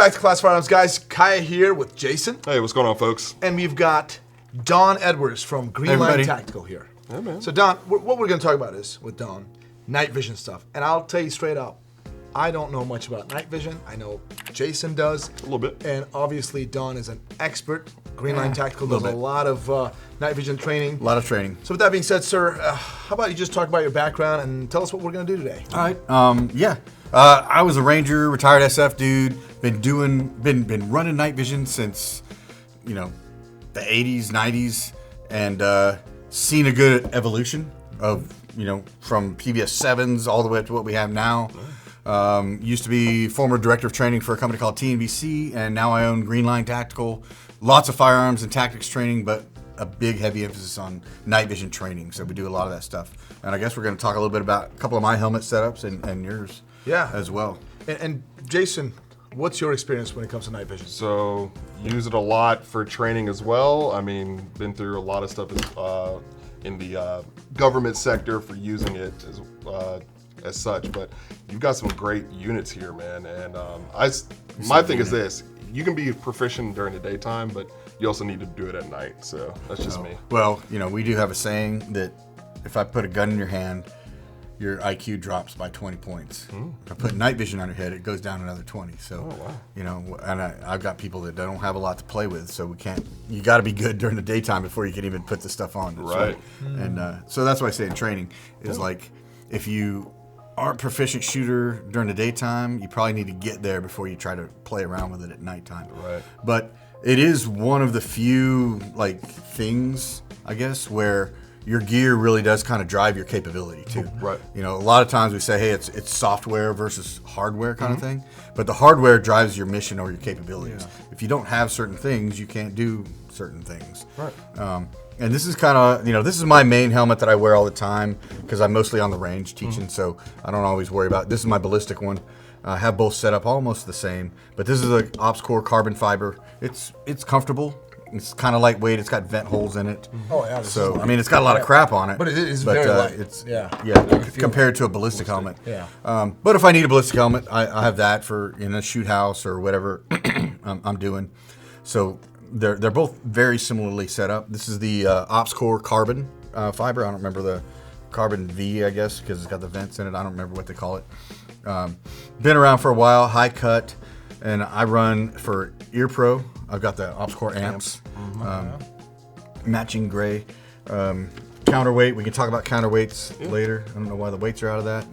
back to Class Firearms, guys. Kaya here with Jason. Hey, what's going on, folks? And we've got Don Edwards from Green Line Tactical here. Yeah, man. So, Don, what we're going to talk about is, with Don, night vision stuff. And I'll tell you straight up, I don't know much about night vision. I know Jason does. A little bit. And obviously, Don is an expert. Green Line Tactical does a lot of night vision training. A lot of training. So with that being said, sir, how about you just talk about your background and tell us what we're going to do today? All right. I was a Ranger, retired SF dude. Been running night vision since, the 80s, 90s, and seen a good evolution of, from PBS 7s all the way up to what we have now. Used to be former director of training for a company called TNVC, and now I own Green Line Tactical. Lots of firearms and tactics training, but a big, heavy emphasis on night vision training. So we do a lot of that stuff. And I guess we're going to talk a little bit about a couple of my helmet setups and yours as well. And Jason, what's your experience when it comes to night vision? So, use it a lot for training as well. I mean, been through a lot of stuff in the government sector for using it as such. But you've got some great units here, man. And my thing is this. You can be proficient during the daytime, but you also need to do it at night. So that's just me. Well, we do have a saying that if I put a gun in your hand, your IQ drops by 20 points. If I put night vision on your head, it goes down another 20. So, and I've got people that don't have a lot to play with, so you got to be good during the daytime before you can even put the stuff on. Right. And so that's why I say in training is like, if you aren't a proficient shooter during the daytime, you probably need to get there before you try to play around with it at nighttime. Right. But it is one of the few things, I guess, where your gear really does kind of drive your capability too. Right. A lot of times we say, hey, it's software versus hardware kind of thing, but the hardware drives your mission or your capabilities. Yeah. If you don't have certain things, you can't do certain things. Right. And this is kind of, this is my main helmet that I wear all the time because I'm mostly on the range teaching, so I don't always worry about it. This is my ballistic one. I have both set up almost the same, but this is a OpsCore carbon fiber. It's comfortable. It's kind of lightweight. It's got vent holes in it. Oh yeah. So it's got a lot of crap on it. But it is very light. It's compared to a ballistic helmet. Yeah. But if I need a ballistic helmet, I have that for in a shoot house or whatever I'm doing. So they're both very similarly set up. This is the OpsCore carbon fiber. I don't remember the carbon V, I guess, because it's got the vents in it. I don't remember what they call it. Been around for a while, high cut, and I run for Ear Pro. I've got the OpsCore amps, matching gray. Counterweight, we can talk about counterweights later. I don't know why the weights are out of that,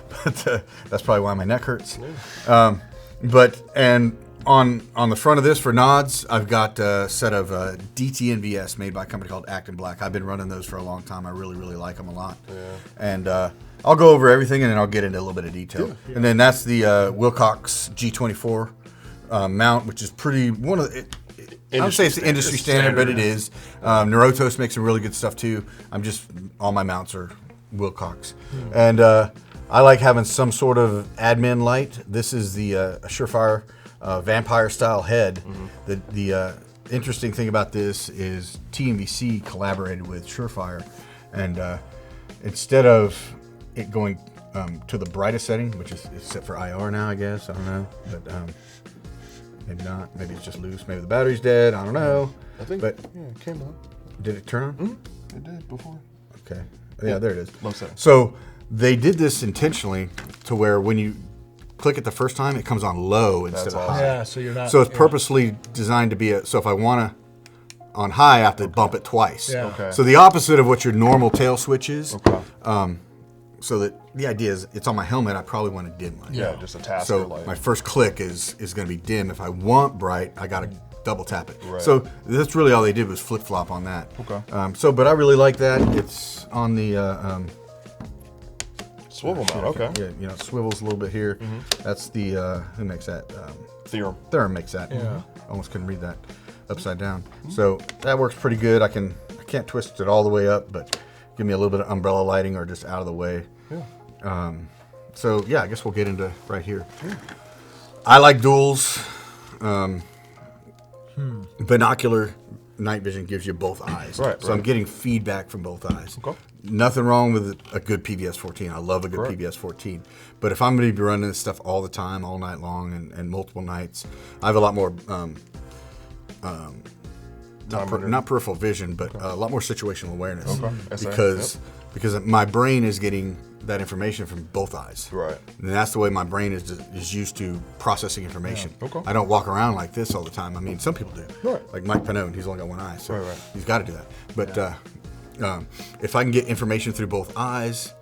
but that's probably why my neck hurts. And on the front of this for nods, I've got a set of DTNVS made by a company called Acton Black. I've been running those for a long time. I really, really like them a lot. Yeah. And I'll go over everything and then I'll get into a little bit of detail. Yeah. And then that's the Wilcox G24 mount, which is pretty I don't say it's the industry standard, but it is. Neurotos makes some really good stuff too. All my mounts are Wilcox. And I like having some sort of admin light. This is the Surefire vampire style head. The interesting thing about this is TNVC collaborated with Surefire, and instead of it going to the brightest setting, which is set for IR now, I guess, I don't know, but maybe not. Maybe it's just loose. Maybe the battery's dead. I don't know. I think. But it came on. Did it turn on? Mm-hmm. It did before. Okay. Yeah, there it is. Low setting. So they did this intentionally to where when you click it the first time, it comes on low instead of high. Yeah, so you're not. So it's purposely designed to be so if I want to on high, I have to bump it twice. Yeah. Okay. So the opposite of what your normal tail switch is. Okay. So that the idea is it's on my helmet, I probably want a dim light. Yeah, just a tasker So light. my first click is going to be dim. If I want bright, I got to double tap it. Right. So that's really all they did was flip flop on that. Okay. But I really like that. It's on the swivel mount. Okay. Yeah, it swivels a little bit here. That's the who makes that? Theorem. Theorem makes that. Yeah. Almost couldn't read that upside down. So that works pretty good. I can't twist it all the way up, but give me a little bit of umbrella lighting or just out of the way. Yeah. So yeah, I guess we'll get into right here. I like duals. Binocular night vision gives you both eyes. Right. So I'm getting feedback from both eyes. Okay. nothing wrong with a good PVS 14. I love a good PVS 14. But if I'm going to be running this stuff all the time, all night long, and multiple nights, I have a lot more, not peripheral vision, but a lot more situational awareness. Because my brain is getting that information from both eyes. Right. And that's the way my brain is used to processing information. Yeah. Okay. I don't walk around like this all the time. I mean, some people do. Right. Like Mike Pinone, he's only got one eye, so right. he's got to do that. But if I can get information through both eyes,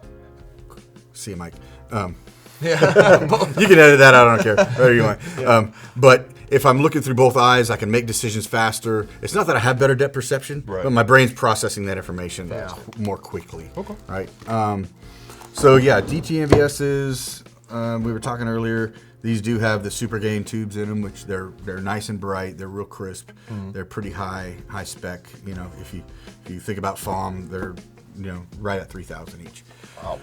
see you, Mike. You can edit that out. I don't care. Whatever you want. But if I'm looking through both eyes, I can make decisions faster. It's not that I have better depth perception, but my brain's processing that information more quickly. Okay. Right. So yeah, DT NVSs. We were talking earlier. These do have the super gain tubes in them, which they're nice and bright. They're real crisp. They're pretty high spec. You know, if you think about FOM, they're right at 3,000 each. Wow,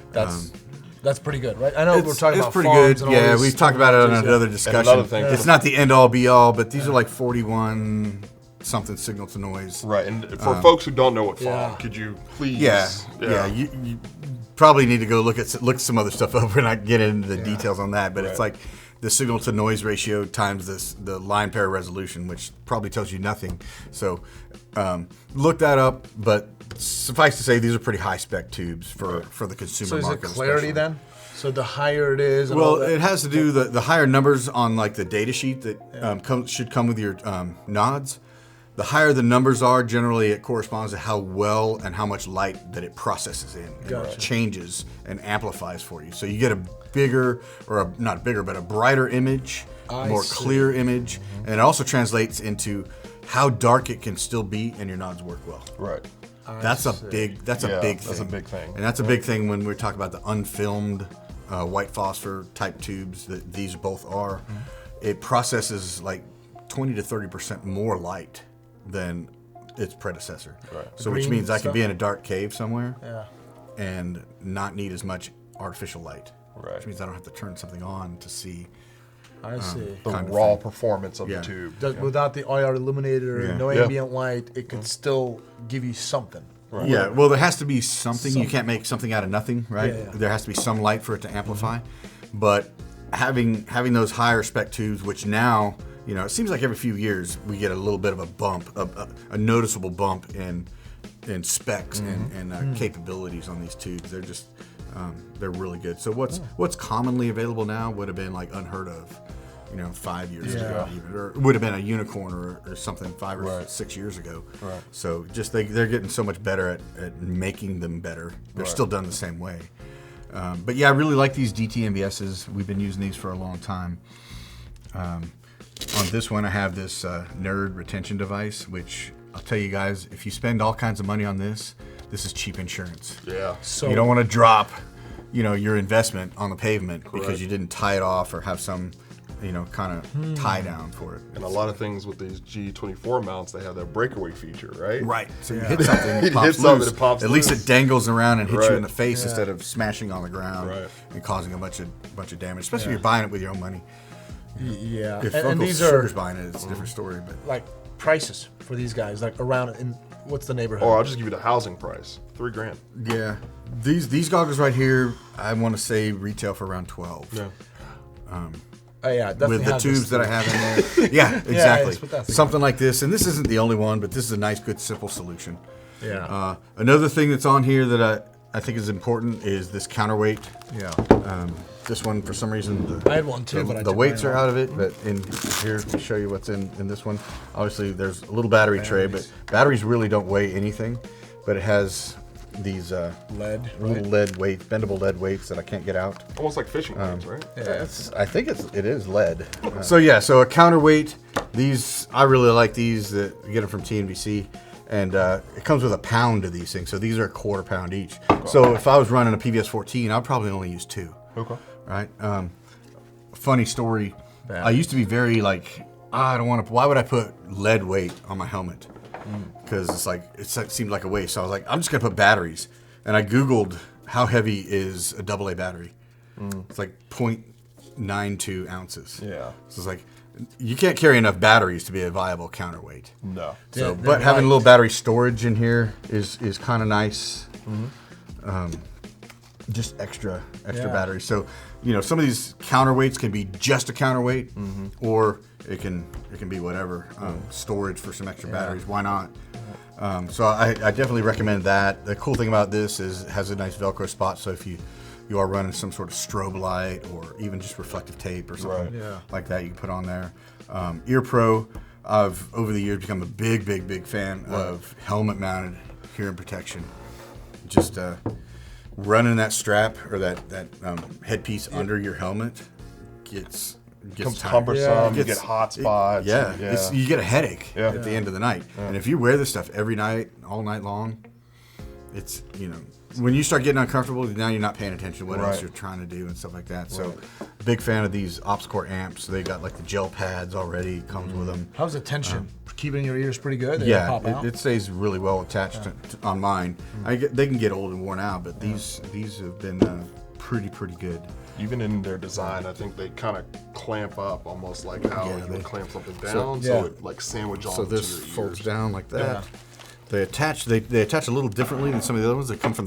that's pretty good, right? I know we're talking about pretty FOMs good. Yeah, we've talked about it on another discussion. Another thing, it's not the end all be all, but these are like 41 something signal to noise. Right, and for folks who don't know what FOM, could you please? Yeah. You probably need to go look some other stuff over and I get into the details on that. But it's like the signal to noise ratio times the line pair resolution, which probably tells you nothing. So look that up. But suffice to say, these are pretty high spec tubes for the consumer market. So is it clarity then? So the higher it is, well, it has to do the higher numbers on like the data sheet that should come with your nods. The higher the numbers are, generally it corresponds to how well and how much light that it processes in and changes and amplifies for you. So you get a bigger, or not bigger, but a brighter image, more clear image, and it also translates into how dark it can still be and your nods work well. Right. That's a big thing. That's a big thing. And that's a big thing when we talk about the unfilmed white phosphor type tubes that these both are. It processes like 20 to 30% more light than its predecessor. Right. So which means I can be in a dark cave somewhere and not need as much artificial light. Right. Which means I don't have to turn something on to see. I see. The raw performance of the tube. Without the IR illuminator, no ambient light, it could still give you something. Right. Yeah, well, there has to be something. You can't make something out of nothing, right? There has to be some light for it to amplify. But having those higher spec tubes, which now, it seems like every few years we get a little bit of a bump, a noticeable bump in specs and capabilities on these tubes. They're just they're really good. So what's commonly available now would have been like unheard of, 5 years ago, even, or it would have been a unicorn or something 5 or 6 years ago. Right. So just they're getting so much better at making them better. They're still done the same way. But yeah, I really like these DT NVSs. We've been using these for a long time. On this one, I have this nerd retention device, which I'll tell you guys, if you spend all kinds of money on this is cheap insurance. Yeah. So you don't want to drop, your investment on the pavement because you didn't tie it off or have some, kind of tie down for it. And a lot of things with these G24 mounts, they have that breakaway feature, right? Right. So you hit something, it pops loose. At least it dangles around and hits you in the face instead of smashing on the ground and causing a bunch of damage, especially if you're buying it with your own money. Yeah. If Uncle Sugar's buying it, it's a different story. But like prices for these guys, like around in what's the neighborhood? Or I'll just give you the housing price, $3,000. Yeah. These goggles right here, I want to say retail for around 12. Yeah. With the tubes that I have in there. Yeah, exactly. Something like this. And this isn't the only one, but this is a nice, good, simple solution. Yeah. Another thing that's on here that I think is important is this counterweight. Yeah. This one, for some reason, I had one too, but the weights are out of it. But in here, to show you what's in this one, obviously there's a little battery tray, but batteries really don't weigh anything. But it has these little lead weights, bendable lead weights that I can't get out. Almost like fishing weights, right? Yeah, I think it is lead. So a counterweight. These I really like these. You get them from TNVC. And it comes with a pound of these things. So these are a quarter pound each. So if I was running a PVS 14, I'd probably only use 2. Okay. Right? Funny story. I used to be very like, I don't want to, why would I put lead weight on my helmet? Because it seemed like a waste. So I was like, I'm just going to put batteries. And I Googled how heavy is a AA battery. It's like 0.92 ounces. Yeah. So it's like, you can't carry enough batteries to be a viable counterweight. No. So, but having a little battery storage in here is kind of nice. just extra batteries. So, some of these counterweights can be just a counterweight, or it can be whatever, storage for some extra batteries. Why not? So I definitely recommend that. The cool thing about this is it has a nice Velcro spot, so if you are running some sort of strobe light or even just reflective tape or something like that, you can put on there. Ear Pro, I've over the years become a big fan of helmet mounted hearing protection. Just running that strap or that headpiece under your helmet gets cumbersome. You get hot spots. You get a headache at the end of the night. And if you wear this stuff every night, all night long, it's when you start getting uncomfortable, now you're not paying attention to what else you're trying to do and stuff like that. So, big fan of these OpsCore amps. They got like the gel pads already, comes with them. How's the tension? Keeping your ears pretty good? It stays really well attached on mine. They can get old and worn out, but these have been pretty good. Even in their design, I think they kind of clamp up almost like how you would clamp something down, so it like sandwich onto your ears. So this folds down like that. Yeah. They attach a little differently than some of the other ones. They come from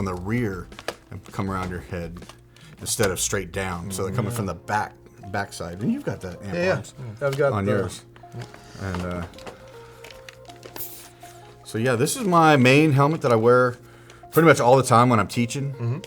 the rear and come around your head instead of straight down. So they're coming from the back side. And you've got the amp arms I've got on yours. And so this is my main helmet that I wear pretty much all the time when I'm teaching.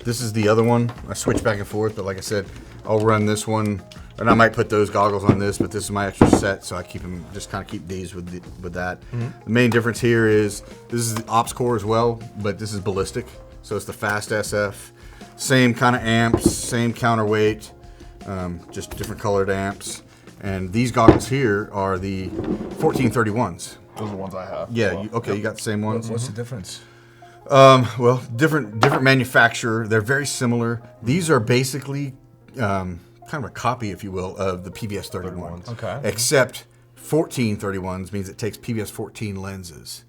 This is the other one. I switch back and forth, but like I said, I'll run this one, and I might put those goggles on this, but this is my extra set, so I keep them, just kind of keep these with that. The main difference here is this is the OpsCore as well, but this is ballistic, so it's the Fast SF. Same kind of amps, same counterweight, just different colored amps. And these goggles here are the 1431s. Those are the ones I have. Yeah, you got the same ones. What's the difference? Well, different manufacturer. They're very similar. These are basically kind of a copy, if you will, of the PVS 31s. Okay. Except 1431s means it takes PVS 14 lenses,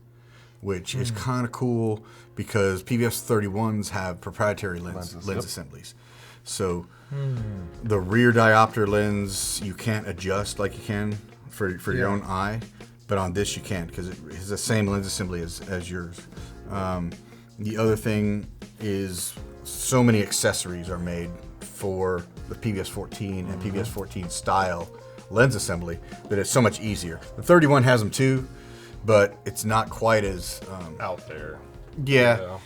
which is kind of cool because PVS 31s have proprietary lens assemblies. So the rear diopter lens you can't adjust like you can for your own eye, but on this you can because it has the same lens assembly as yours. The other thing is so many accessories are made for the PVS 14 and PVS 14 style lens assembly that it's so much easier. The 31 has them too, but it's not quite as out there. Yeah,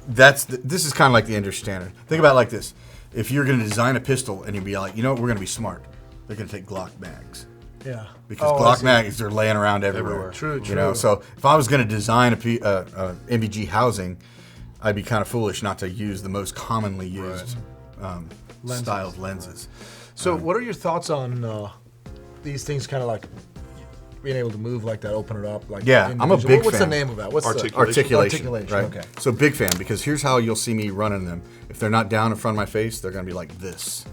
this is kind of like the industry standard. Think about it like this: if you're going to design a pistol and you'd be like, we're going to be smart, they're going to take Glock mags. Yeah. Because Glock mags, they're laying around everywhere. True. So if I was going to design a MBG housing, I'd be kind of foolish not to use the most commonly used styled lenses. So what are your thoughts on these things kind of like being able to move like that, open it up? Like I'm a big fan. What's the name of that? What's articulation. Right. Okay. So big fan because here's how you'll see me running them. If they're not down in front of my face, they're going to be like this.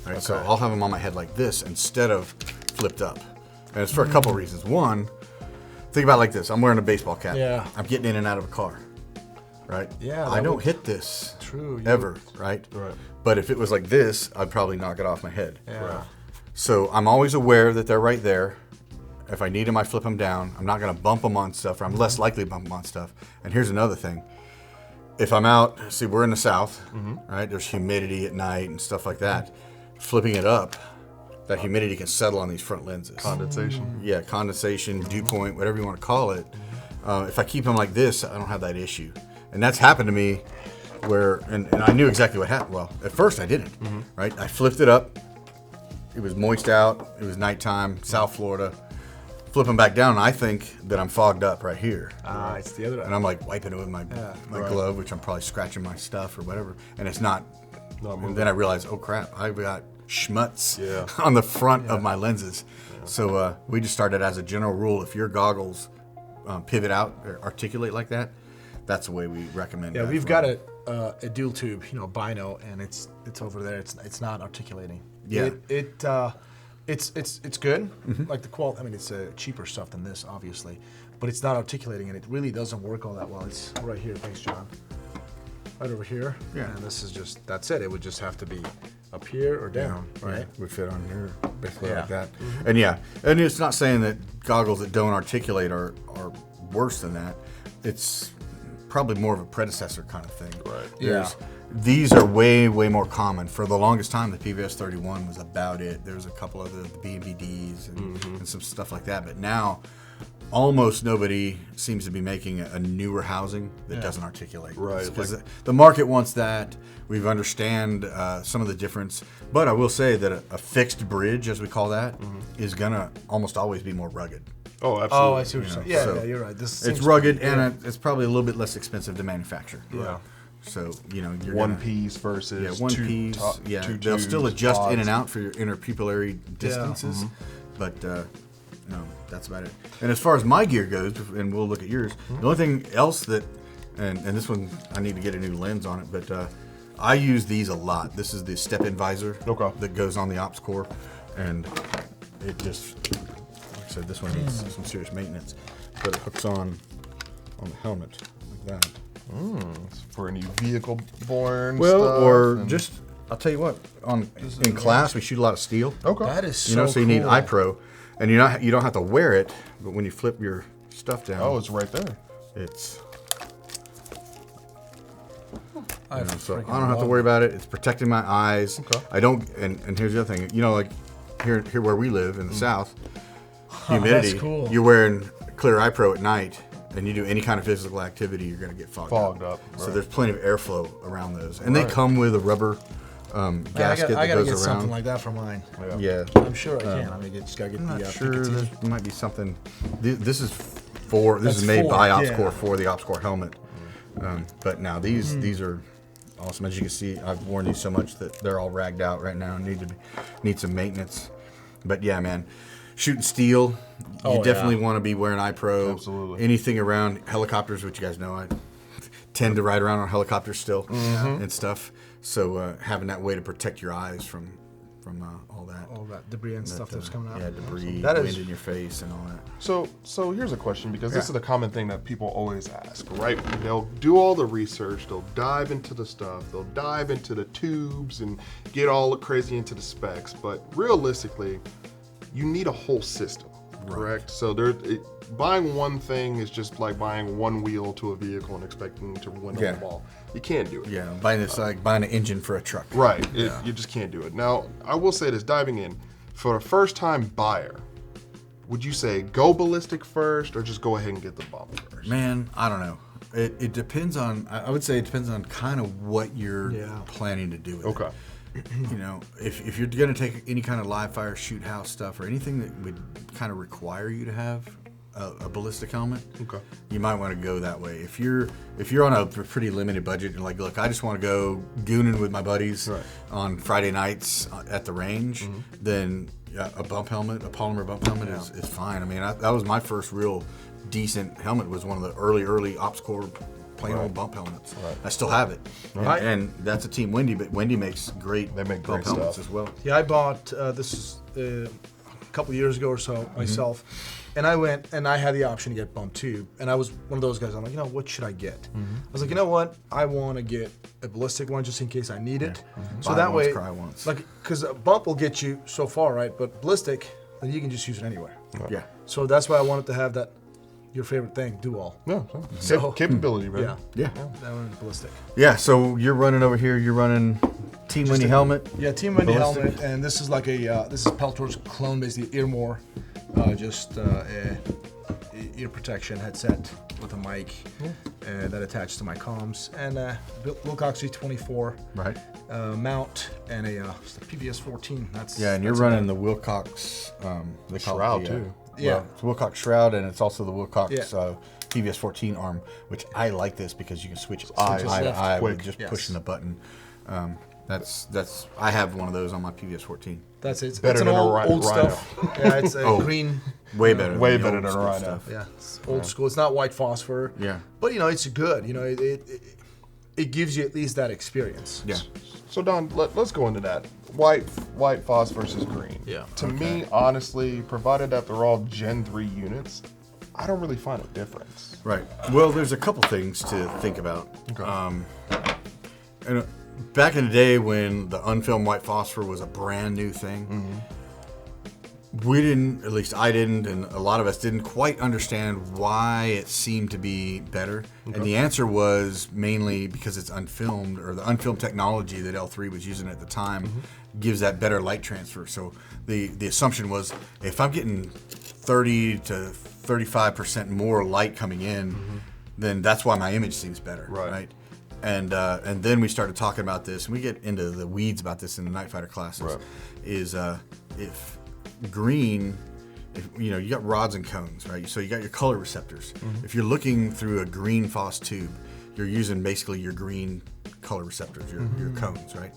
Right. Okay. So I'll have them on my head like this instead of flipped up. And it's for a couple reasons. One, think about it like this. I'm wearing a baseball cap. Yeah. I'm getting in and out of a car. Right? Yeah. I don't hit this True. ever, right? Right. But if it was like this, I'd probably knock it off my head. Yeah. Right. So I'm always aware that they're right there. If I need them, I flip them down. I'm not going to bump them on stuff, or I'm less likely to bump them on stuff. And here's another thing. If I'm out, see, we're in the South, right? There's humidity at night and stuff like that. Flipping it up, that humidity can settle on these front lenses. Condensation. Yeah, condensation, dew point, whatever you want to call it. If I keep them like this, I don't have that issue. And that's happened to me where, and I knew exactly what happened. Well, at first I didn't, right? I flipped it up. It was moist out. It was nighttime, South Florida. Flip them back down, and I think that I'm fogged up right here. It's the other. And I'm like wiping it with my glove, which I'm probably scratching my stuff or whatever. And it's not. And then I realized, oh crap, I've got schmutz on the front of my lenses. Yeah. So we just started as a general rule, if your goggles pivot out or articulate like that, that's the way we recommend it. Yeah, we've got a dual tube, Bino, and it's over there. It's not articulating. Yeah. It's good. Like the quality. I mean, it's cheaper stuff than this, obviously, but it's not articulating, and it really doesn't work all that well. It's right here. Thanks, John. Right over here. Yeah. And this is that's it. It would just have to be up here or down, right? Would fit on here, basically like that. And it's not saying that goggles that don't articulate are worse than that. It's probably more of a predecessor kind of thing. Right. There's, these are way more common. For the longest time, the PVS 31 was about it. There's a couple of the BMBDs and some stuff like that. But now, almost nobody seems to be making a newer housing that doesn't articulate. Right. Because the market wants that. We've understand some of the difference. But I will say that a fixed bridge, as we call that, is going to almost always be more rugged. Oh, absolutely. Oh, I see what you're saying. Yeah, so yeah, you're right. It's rugged and it's probably a little bit less expensive to manufacture. Yeah. So, you're One gonna, piece versus one two piece. two They'll tubes, still adjust in pods. and out for your interpupillary distances, but no, that's about it. And as far as my gear goes, and we'll look at yours, the only thing else that, and this one I need to get a new lens on it, but I use these a lot. This is the step-in visor that goes on the ops core, and it just, like I said, this one needs some serious maintenance, but it hooks on the helmet like that. For any vehicle borne Well, stuff, or and- just, I'll tell you what, in class we shoot a lot of steel. okay. That is so You know, so you need cool. iPro, and you don't have to wear it, but when you flip your stuff down, Oh, it's right there. it's I so freaking I don't have to love worry about it. It's protecting my eyes. Okay. I don't, and here's the other thing. Like here where we live in the south, humidity. that's cool. You're wearing clear iPro at night, and you do any kind of physical activity, you're going to get fogged Up. So right. there's plenty of airflow around those, and they come with a rubber gasket I that gotta goes get around. something like that for mine. Yeah. I'm sure I can. I mean, you just gotta get I'm the not sure. Picatinny. There might be something. This is That's made for, by OpsCore yeah. for the OpsCore helmet. But now these are awesome. As you can see, I've worn these so much that they're all ragged out right now. and Need some maintenance. But yeah, man, shooting steel. Oh, You definitely yeah. want to be wearing iPro. Absolutely. Anything around helicopters, which you guys know, I tend to ride around on helicopters still and stuff. So having that way to protect your eyes from all that. All that debris and stuff that's coming out. Yeah, debris, That wind is- in your face, and all that. So here's a question, because this is a common thing that people always ask, right? They'll do all the research, they'll dive into the stuff, they'll dive into the tubes and get all crazy into the specs, but realistically, you need a whole system, correct? So buying one thing is just like buying one wheel to a vehicle and expecting to win Yeah. them all. You can't do it. Yeah, buying an engine for a truck. Right. You just can't do it. Now, I will say this, diving in, for a first-time buyer, would you say go ballistic first or just go ahead and get the bump first? Man, I don't know. It depends on. I would say it depends on kind of what you're planning to do with Okay. it. If you're going to take any kind of live fire shoot house stuff or anything that would kind of require you to have a ballistic helmet, Okay. you might want to go that way. If you're on a pretty limited budget and like, look, I just want to go gooning with my buddies on Friday nights at the range, then a bump helmet, a polymer bump helmet is fine. I mean, that was my first real decent helmet. Was one of the early OpsCore plain old bump helmets. I still have it, and that's a Team Wendy. But Wendy makes great. They make bump great helmets stuff. as well. Yeah, I bought this a couple years ago or so myself, and I went and I had the option to get bump tube, and I was one of those guys. I'm like, what should I get? I was like, you know what? I want to get a ballistic one just in case I need it. So Buy that once, way, cry once. like, because a bump will get you so far, right? But ballistic, then you can just use it anywhere. Yeah. So that's why I wanted to have that. Your favorite thing, do all. No. So- Capability, man. Yeah. That one is ballistic. Yeah. So you're running over here. You're running Team Wendy helmet. Yeah, Team Wendy Ballistic. helmet, and this is like this is Peltor's clone, basically Earmore, ear protection headset with a mic that attaches to my comms, and Wilcox G24 Right. mount, and it's the PVS 14. Yeah, and you're running the Wilcox they call it Shroud, the, too. Yeah. it's Wilcox Shroud, and it's also the Wilcox Yeah. PVS 14 arm, which I like this because you can switch it Eyes eye to left eye with quick. just Yes. pushing the button. That's I have one of those on my PVS 14. That's it. Better It's an than a old Rhino. stuff. Yeah, it's a Oh. green. Way better. Way the better old than a school Rhino. stuff. Yeah, it's old school. It's not white phosphor. Yeah. But it's good. It gives you at least that experience. Yeah. So Don, let's go into that. White phos versus green. Yeah. To me, honestly, provided that they're all Gen 3 units, I don't really find a difference. Right. Well, there's a couple things to think about. Okay. And back in the day when the unfilmed white phosphor was a brand new thing, We didn't, at least I didn't, and a lot of us didn't quite understand why it seemed to be better. Okay. And the answer was mainly because it's unfilmed, or the unfilmed technology that L3 was using at the time gives that better light transfer. So the assumption was, if I'm getting 30 to 35% more light coming in, then that's why my image seems better, right? And then we started talking about this, and we get into the weeds about this in the Night Fighter classes, is if green, you got rods and cones, right? So you got your color receptors. If you're looking through a green phos tube, you're using basically your green color receptors, your cones, right?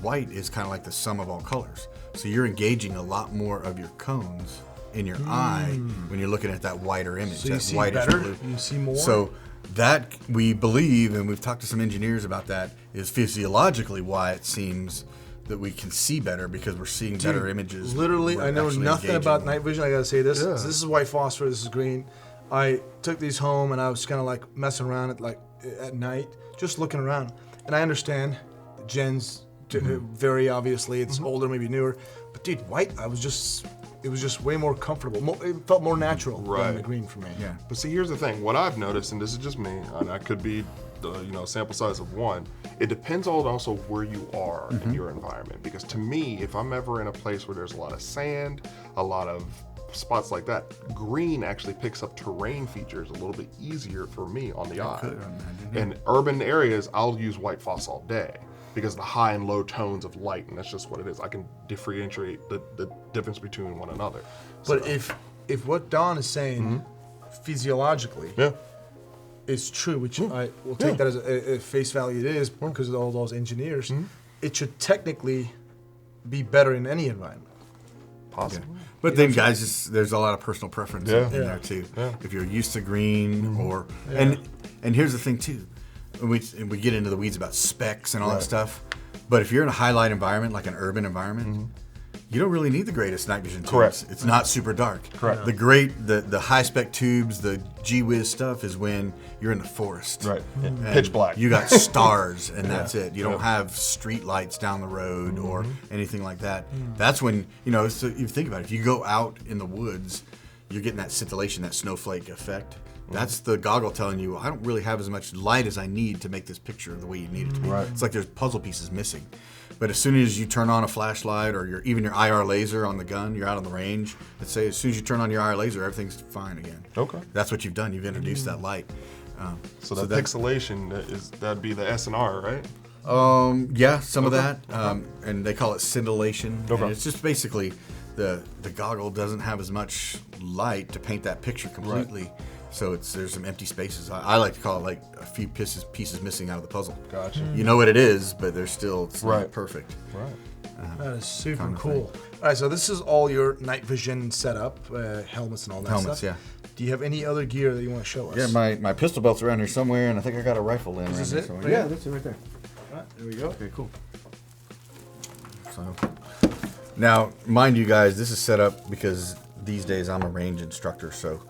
White is kind of like the sum of all colors. So you're engaging a lot more of your cones in your eye when you're looking at that whiter image. So that you see whitish better? blue. You see more? So that, we believe, and we've talked to some engineers about that, is physiologically why it seems that we can see better, because we're seeing better images. Literally, I know nothing about more. night vision. I gotta say this. So this is white phosphor. This is green. I took these home and I was kind of like messing around at night, just looking around. And I understand gens very obviously. It's older, maybe newer. But dude, white, it was just way more comfortable. It felt more natural than the green for me. Yeah. But see, here's the thing. What I've noticed, and this is just me, and I could be the sample size of one, it depends on also where you are in your environment. Because to me, if I'm ever in a place where there's a lot of sand, a lot of spots like that, green actually picks up terrain features a little bit easier for me on the eye. In urban areas, I'll use white phos all day, because the high and low tones of light, and that's just what it is. I can differentiate the difference between one another. But if what Don is saying physiologically is true, which I will take that as a face value, it is, because of all those engineers, it should technically be better in any environment. Possible. Yeah. But then, guys, there's a lot of personal preference in there too. Yeah. If you're used to green, and here's the thing too, we get into the weeds about specs and all that stuff. But if you're in a highlight environment, like an urban environment, you don't really need the greatest night vision tubes. Correct. It's not super dark. Correct. The high spec tubes, the G-Wiz stuff is when you're in the forest. Right. Pitch black. You got stars and that's it. You don't have street lights down the road or anything like that. That's when, so you think about it. If you go out in the woods, you're getting that scintillation, that snowflake effect. That's the goggle telling you, I don't really have as much light as I need to make this picture the way you need it to be. Right. It's like there's puzzle pieces missing. But as soon as you turn on a flashlight or even your IR laser on the gun, you're out on the range. Let's say as soon as you turn on your IR laser, everything's fine again. Okay. That's what you've done. You've introduced that light. So that pixelation, that'd be the SNR, right? Yeah, some of that. And they call it scintillation. Okay. And it's just basically the goggle doesn't have as much light to paint that picture completely. Right. So there's some empty spaces. I like to call it like a few pieces missing out of the puzzle. Gotcha. You know what it is, but it's not perfect. Right. That is super cool. All right, so this is all your night vision setup, helmets and all that stuff. Helmets, yeah. Do you have any other gear that you want to show us? Yeah, my pistol belt's around here somewhere, and I think I got a rifle in. Is this it? Somewhere. Yeah, that's it right there. All right, there we go. Okay, cool. So now, mind you guys, this is set up because these days I'm a range instructor, so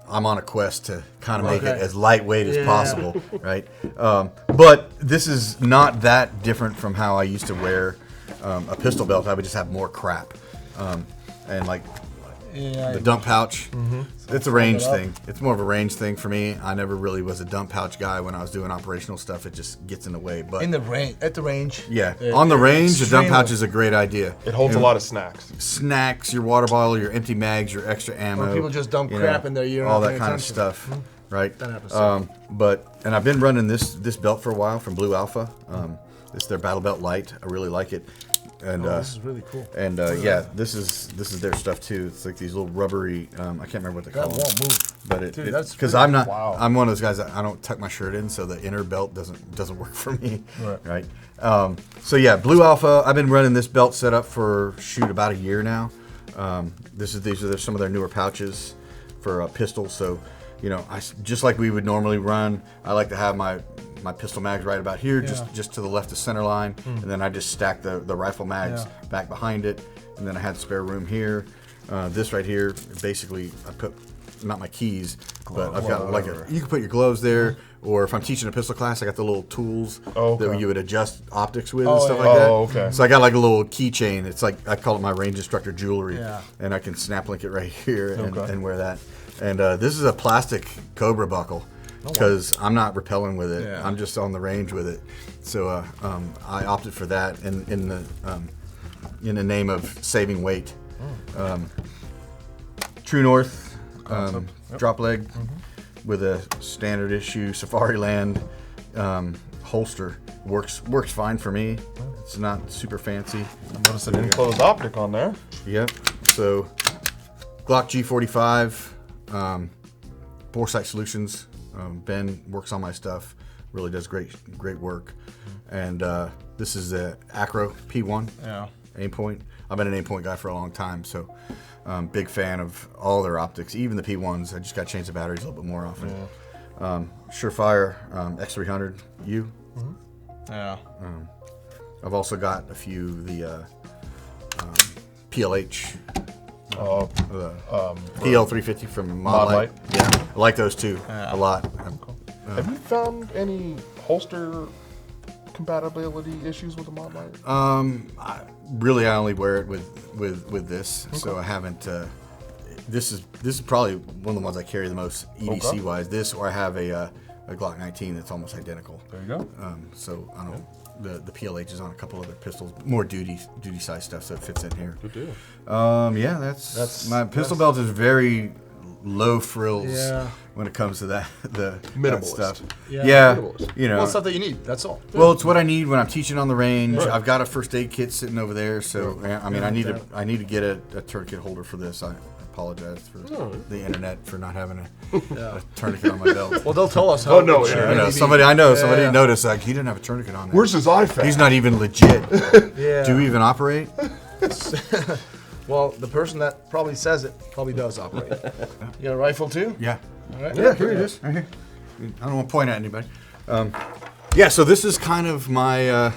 I'm on a quest to kind of make it as lightweight as possible, right? But this is not that different from how I used to wear a pistol belt. I would just have more crap. And like the dump pouch, it's a range thing. It's more of a range thing for me. I never really was a dump pouch guy when I was doing operational stuff. It just gets in the way. But at the range. Yeah, on the range, the dump pouch is a great idea. It holds a lot of snacks. Snacks, your water bottle, your empty mags, your extra ammo. Or people just dump crap in there. All that kind of stuff, right? That happens. And I've been running this belt for a while from Blue Alpha. It's their Battle Belt Light. I really like it. And this is really cool. And this is their stuff too. It's like these little rubbery. I can't remember what they call them. That won't move. But that's because I'm not. Wow. I'm one of those guys that I don't tuck my shirt in, so the inner belt doesn't work for me. Right. So yeah, Blue Alpha. I've been running this belt setup for about a year now. These are some of their newer pouches for pistols. So just like we would normally run, I like to have my pistol mags right about here, just to the left of center line, and then I just stack the rifle mags back behind it, and then I had spare room here. This right here, basically, I put not my keys, but I've got like you can put your gloves there, or if I'm teaching a pistol class, I got the little tools that you would adjust optics with and stuff like that. Oh, okay. So I got like a little keychain. It's like I call it my range instructor jewelry, and I can snap link it right here and wear that. And this is a plastic Cobra buckle because I'm not rappelling with it. I'm just on the range with it. So I opted for that in the name of saving weight. True North drop leg with a standard issue Safariland holster works fine for me. It's not super fancy. Notice an enclosed optic on there. Yep. So Glock G45, Boresight Solutions. Ben works on my stuff. Really does great work. And this is the Acro P1 aim point. I've been an aim point guy for a long time, so big fan of all their optics, even the P1s. I just got to change the batteries a little bit more often. Surefire X300U. I've also got a few of the PLH. PL350 from Mod-Lite. Yeah, I like those too a lot. Have you found any holster compatibility issues with the Mod-Lite? I only wear it with this, so I haven't. This is probably one of the ones I carry the most EDC wise. This, or I have a Glock 19 that's almost identical. There you go. So I don't know. The PLH is on a couple other pistols, more duty size stuff, so it fits in here. Good deal. Yeah, that's my pistol belt is very low frills when it comes to that Minimalist. that stuff. Yeah. You know, Well, it's stuff that you need. That's all. well, it's what I need when I'm teaching on the range. Right. I've got a first aid kit sitting over there, so I mean, I need to get a tourniquet holder for this. I apologize for the internet for not having a tourniquet on my belt. Well, they'll tell us how. Oh, no, I know somebody noticed like he didn't have a tourniquet on there. Where's his iPad? He's not even legit. Yeah. Do you even operate? Well, the person that probably says it probably does operate. You got a rifle too? Yeah. All right. Yeah, here it is. Right here. I don't want to point at anybody. Yeah, so this is kind of my,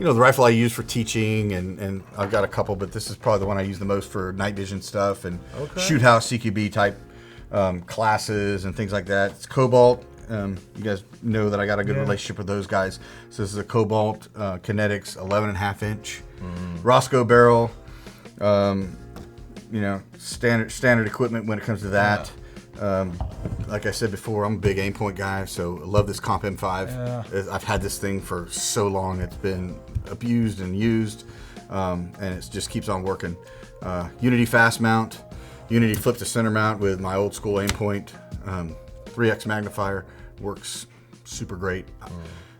the rifle I use for teaching, and I've got a couple, but this is probably the one I use the most for night vision stuff and shoot house CQB type classes and things like that. It's Cobalt. You guys know that I got a good relationship with those guys. So this is a Cobalt Kinetics 11.5 inch Roscoe barrel. Standard equipment when it comes to that. Like I said before, I'm a big aim point guy, so I love this Comp M5. I've had this thing for so long; it's been abused and used, and it just keeps on working. Unity fast mount, Unity flip to center mount with my old school aim point. 3x magnifier works super great.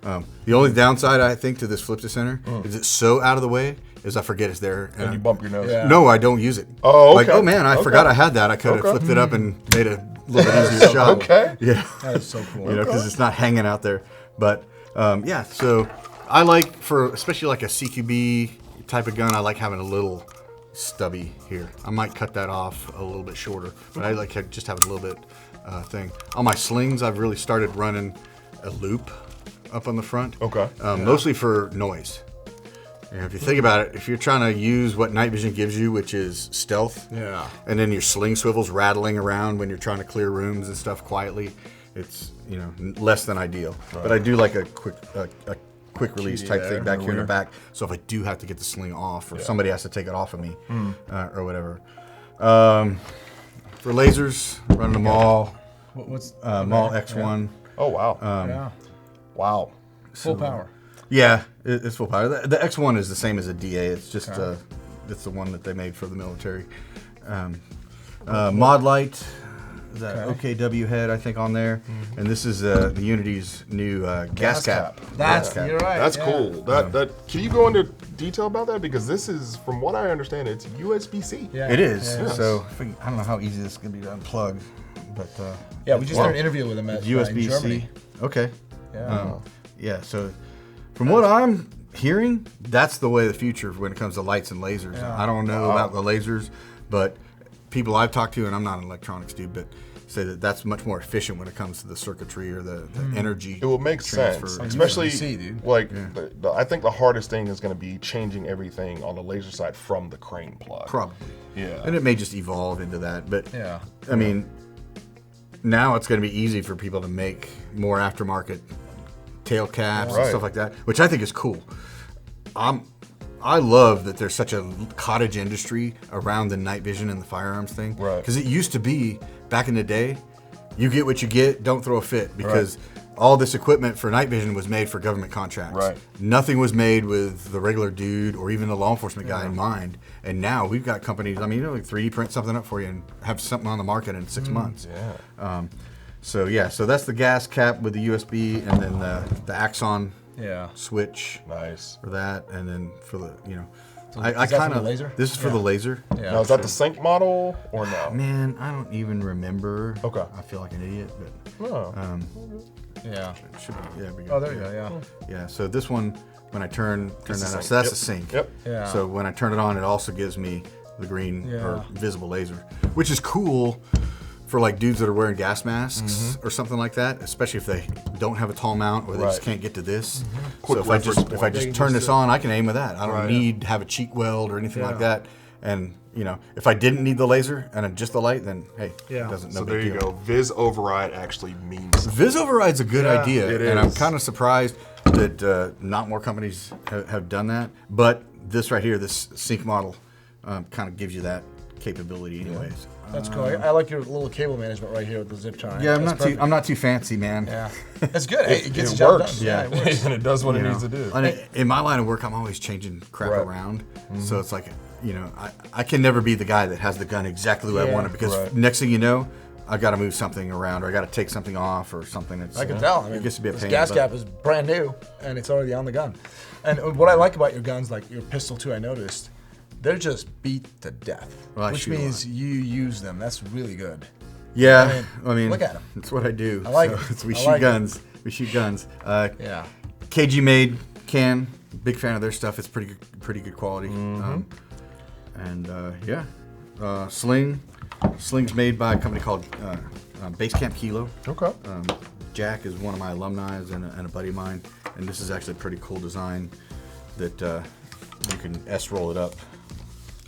The only downside I think to this flip to center is it's so out of the way is I forget it's there. And you bump your nose. Yeah. No, I don't use it. Oh, okay. Like, oh man, I forgot I had that. I could have flipped it up and made a little bit easier shot. Okay. Yeah. That is so cool. Because it's not hanging out there. But so I like especially like a CQB type of gun, I like having a little stubby here. I might cut that off a little bit shorter, but I like just have a little bit thing. On my slings, I've really started running a loop up on the front. Okay. Mostly for noise. If you think about it, if you're trying to use what night vision gives you, which is stealth, and then your sling swivel's rattling around when you're trying to clear rooms and stuff quietly, it's less than ideal. Right. But I do like a quick release type thing back here in the back. So if I do have to get the sling off, or somebody has to take it off of me, or whatever. For lasers, running them all. What's Maul X1. Oh wow. Wow. Full power. Yeah, it's full power. The X1 is the same as a DA. It's just it's the one that they made for the military. Mod-Lite, that OKW head I think on there, and this is the Unity's new gas cap. You're right. That's cool. That can you go into detail about that, because this is, from what I understand, it's USB-C. Yeah. It is. Yeah. So I don't know how easy this is gonna be to unplug, but we just had an interview with him at USB-C. Germany. Okay. Yeah. So from what I'm hearing, that's the way of the future when it comes to lights and lasers. Yeah. I don't know about the lasers, but people I've talked to, and I'm not an electronics dude, but say that that's much more efficient when it comes to the circuitry or the energy. It will make sense, especially I think the hardest thing is going to be changing everything on the laser side from the crane plug. Probably. Yeah. And it may just evolve into that, but I mean, now it's going to be easy for people to make more aftermarket tail caps and Right. stuff like that, which I think is cool. I love that there's such a cottage industry around the night vision and the firearms thing. Right. Because it used to be, back in the day, you get what you get, don't throw a fit. Because all this equipment for night vision was made for government contracts. Right. Nothing was made with the regular dude or even the law enforcement guy in mind. And now we've got companies, I mean, like 3D print something up for you and have something on the market in 6 months. Yeah. So that's the gas cap with the USB, and then the Axon switch Nice. for that, and then for the So I is that for kind the of laser? this is for the laser. Yeah. Now, is that the sync model or no? Man, I don't even remember. Okay. I feel like an idiot, but No. Yeah. it should be. Yeah, we Oh, there you go. Yeah. Yeah. So this one, when I turn that the on, sync. so that's Yep. a sync. Yep. Yeah. So when I turn it on, it also gives me the green Yeah. or visible laser, which is cool for like dudes that are wearing gas masks or something like that, especially if they don't have a tall mount or they just Right. can't get to this. Quick So if I reference just point. They can turn just this on, I can aim with that. I don't Right. need to have a cheek weld or anything like Yeah. that. And if I didn't need the laser and just the light, then hey, Yeah. it doesn't. So No there big you deal. go. Viz override actually means something. Viz override's a good Yeah, idea, it and I'm is. kind of surprised that not more companies have done that. But this right here, this sync model, kind of gives you that capability, anyways. That's cool. I like your little cable management right here with the zip tie. Yeah, That's I'm not too fancy, man. Yeah. That's good. Hey, it gets It the job works. done. Yeah. It works. And it does what it You needs know? to do. And in my line of work, I'm always changing crap Right. around, so it's like I can never be the guy that has the gun exactly the way I Yeah. want it, because Right. next thing you know, I got to move something around or I got to take something off or something. That's, I can tell. I mean, it gets to be a this pain. gas but- cap is brand new, and it's already on the gun. And what I like about your guns, like your pistol too, I noticed, they're just beat to death, Well, I which shoot a means you use them. That's really good. Yeah, I mean, look at 'em. That's what I do. I like So it. we I shoot like it. guns. We shoot guns. Yeah. KG made can. Big fan of their stuff. It's pretty good quality. Sling's made by a company called Basecamp Kilo. Okay. Jack is one of my alumni and a buddy of mine, and this is actually a pretty cool design that you can S-roll it up.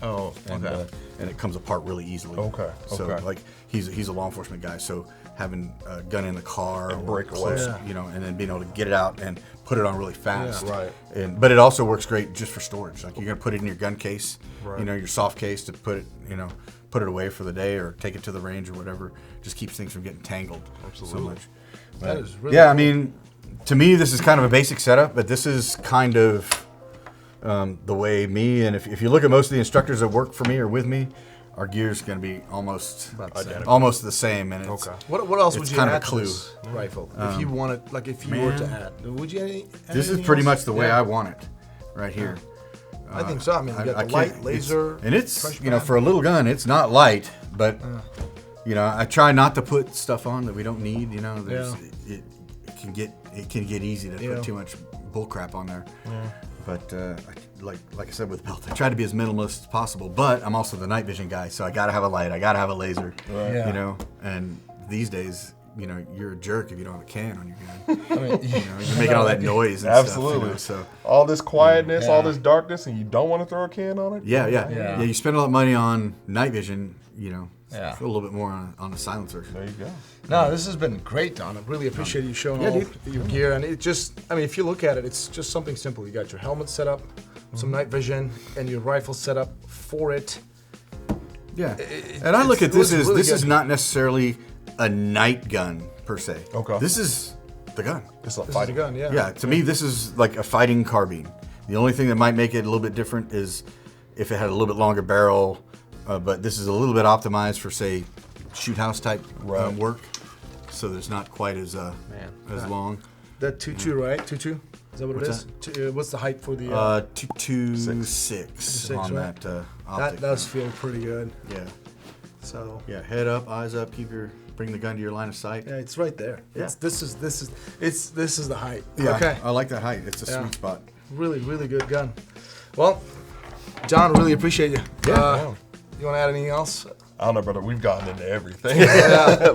Oh, And, okay. and it comes apart really easily. Okay, So okay. like he's a law enforcement guy, so having a gun in the car And or break away. close, Yeah. and then being able to get it out and put it on really fast. Yeah. Right. But it also works great just for storage. Like you're gonna put it in your gun case, Right. your soft case to put it away for the day or take it to the range or whatever. Just keeps things from getting tangled Absolutely. so much. That is really Yeah, I cool. mean, to me, this is kind of a basic setup, but this is kind of the way me, and if you look at most of the instructors that work for me or with me, our gear's going to be almost Identical. the same. And it's, Okay. What else would it's you kind of add a to clue. this rifle? If you wanted, like if you were to Man. add, would you add This is anything pretty else? much the way Yeah. I want it, right here. I think so. I mean, you got the can't- light, it's- laser, and it's fresh for a little gun, it's not light, but I try not to put stuff on that we don't need. It can get easy to Yeah. put too much bull crap on there. But like I said with belt, I try to be as minimalist as possible. But I'm also the night vision guy, so I gotta have a light, I gotta have a laser. Right. Yeah. And these days, you're a jerk if you don't have a can on your gun. I mean, You're making all that noise and Absolutely. stuff. So All this quietness, Yeah. all this darkness, and you don't want to throw a can on it? yeah. You spend a lot of money on night vision. Yeah. Put a little bit more on the silencer. There you go. no, this has been great, Don. I really appreciate you showing Yeah, all dude. your gear. And it just, I mean, if you look at it, it's just something simple. You got your helmet set up, some night vision, and your rifle set up for it. Yeah, and I look at it this looks as really this is good. not necessarily a night gun per se. Okay. This is the gun. It's a This is a fighting gun, yeah. Yeah, to me this is like a fighting carbine. The only thing that might make it a little bit different is if it had a little bit longer barrel, but this is a little bit optimized for say shoot house type Right. work. So there's not quite as long. That tutu, right? Tutu? Is that what What's it is? What's the height for the? 226 on right? that optic. that does feel pretty good. Yeah. So Yeah, head up, eyes up, bring the gun to your line of sight. yeah, it's right there. Yeah. This is the height. Yeah, Okay. I like that height. It's a Yeah. sweet spot. Really, really good gun. Well, John, really appreciate you. Yeah. You want to add anything else? I don't know, brother. We've gotten into everything.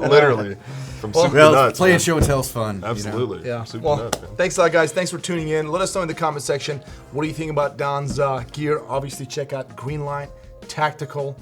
Literally. From soup to Well, nuts. playing man. show and tell's fun. Absolutely. Yeah. Soup Well, to nuts, man. thanks a lot, guys. Thanks for tuning in. Let us know in the comment section what do you think about Don's gear. Obviously, check out Greenline Tactical.